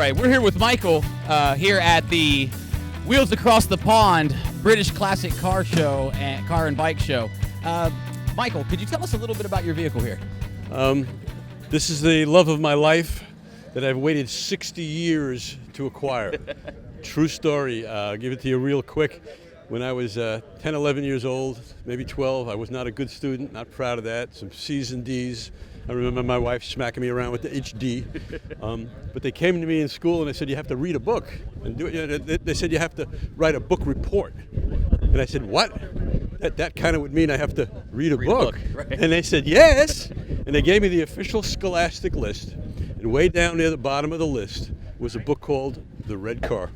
right, we're here with Michael here at the Wheels Across the Pond British Classic Car Show and Car and Bike Show. Michael, could you tell us a little bit about your vehicle here? This is the love of my life that I've waited 60 years to acquire. True story. I'll give it to you real quick. When I was 10, 11 years old, maybe 12, I was not a good student, not proud of that. Some C's and D's. I remember my wife smacking me around with the HD. But they came to me in school and they said, you have to read a book. And do it. They said, you have to write a book report. And I said, what? That kind of would mean I have to read a book. Right. And they said, yes. And they gave me the official Scholastic list. And way down near the bottom of the list was a book called The Red Car,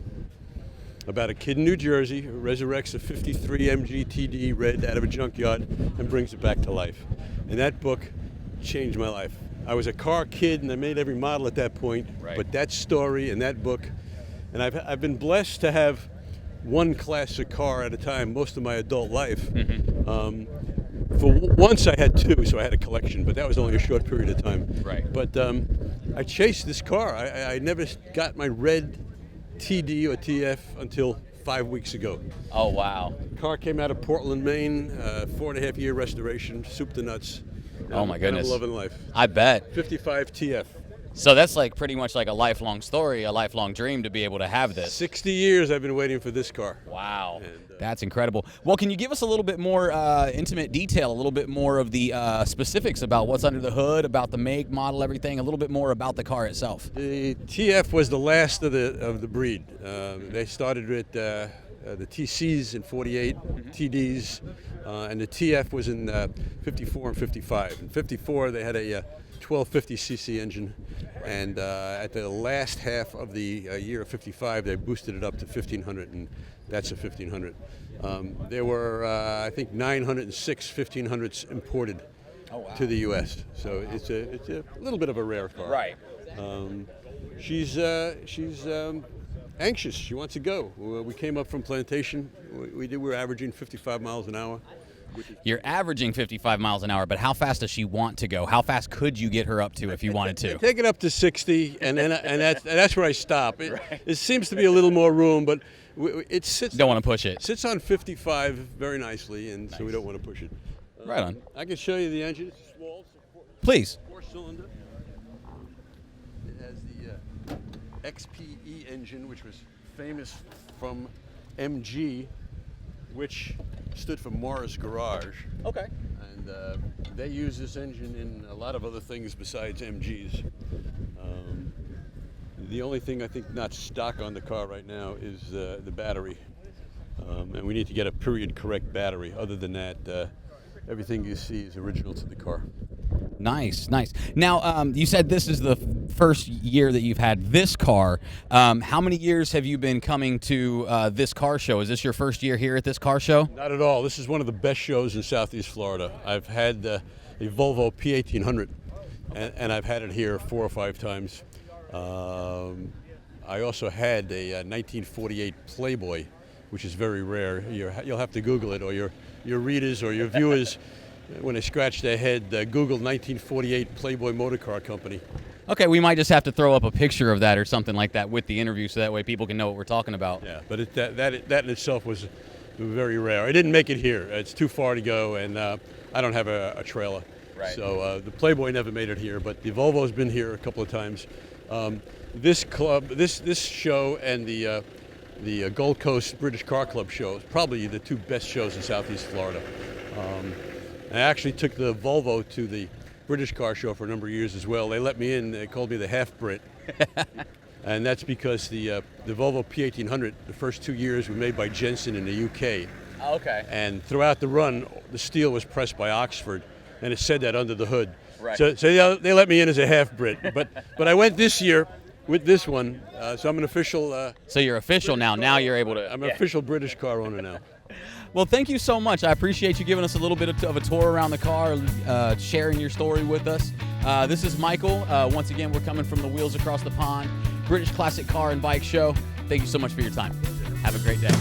about a kid in New Jersey who resurrects a 53 MG TD red out of a junkyard and brings it back to life. And that book changed my life. I was a car kid and I made every model at that point, right. But that story and that book, and I've been blessed to have one classic car at a time most of my adult life. For once I had two, so I had a collection, but that was only a short period of time. Right. But I chased this car. I never got my red TD or TF until 5 weeks ago. Oh, wow. The car came out of Portland, Maine, 4.5-year restoration, soup to nuts. Oh, my goodness. I'm loving life. I bet. 55 TF. So that's like pretty much like a lifelong story, a lifelong dream to be able to have this. 60 years I've been waiting for this car. Wow. And, that's incredible. Well, can you give us a little bit more intimate detail, a little bit more of the specifics about what's under the hood, about the make, model, everything, a little bit more about the car itself? The TF was the last of the breed. They started with the TCs in 48, TDs, and the TF was in 54 and 55. In 54, they had a 1250cc engine, and at the last half of the year of 55, they boosted it up to 1500, and that's a 1500. There were, I think, 906 1500s imported to the U.S., so it's a little bit of a rare car. Right. She's anxious. She wants to go. We came up from Plantation. We were averaging 55 miles an hour. You're averaging 55 miles an hour, but how fast does she want to go? How fast could you get her up to if you wanted to? Take it up to 60, and that's where I stop. It seems to be a little more room, but it sits. Don't want to push it. Sits on 55 very nicely, and so we don't want to push it. Right on. I can show you the engine. It's small. Please. 4-cylinder. It has the XPE engine, which was famous from MG, which stood for Morris Garage. Okay. And they use this engine in a lot of other things besides MGs. The only thing I think not stock on the car right now is the battery. And we need to get a period correct battery. Other than that, everything you see is original to the car. Nice, nice. Now, you said this is the first year that you've had this car. How many years have you been coming to this car show? Is this your first year here at this car show? Not at all. This is one of the best shows in Southeast Florida. I've had a Volvo P1800, and I've had it here 4 or 5 times. I also had a 1948 Playboy, which is very rare. You'll have to Google it, or your readers or your viewers, when they scratch their head, Google 1948 Playboy Motor Car Company. Okay, we might just have to throw up a picture of that or something like that with the interview, so that way people can know what we're talking about. Yeah, but that in itself was very rare. I didn't make it here. It's too far to go, and I don't have a trailer. Right. So the Playboy never made it here, but the Volvo's been here a couple of times. This club, this show, and the Gold Coast British Car Club show is probably the 2 best shows in Southeast Florida. I actually took the Volvo to the British Car Show for a number of years as well. They let me in. They called me the half-Brit. And that's because the Volvo P1800, the first 2 years were made by Jensen in the UK. Okay. And throughout the run, the steel was pressed by Oxford, and it said that under the hood. Right. So they let me in as a half-Brit. But I went this year with this one, so I'm an official... so you're official now. Now you're able to... I'm an official British car owner now. Well, thank you so much. I appreciate you giving us a little bit of a tour around the car, sharing your story with us. This is Michael. Once again, we're coming from the Wheels Across the Pond British Classic Car and Bike Show. Thank you so much for your time. Have a great day.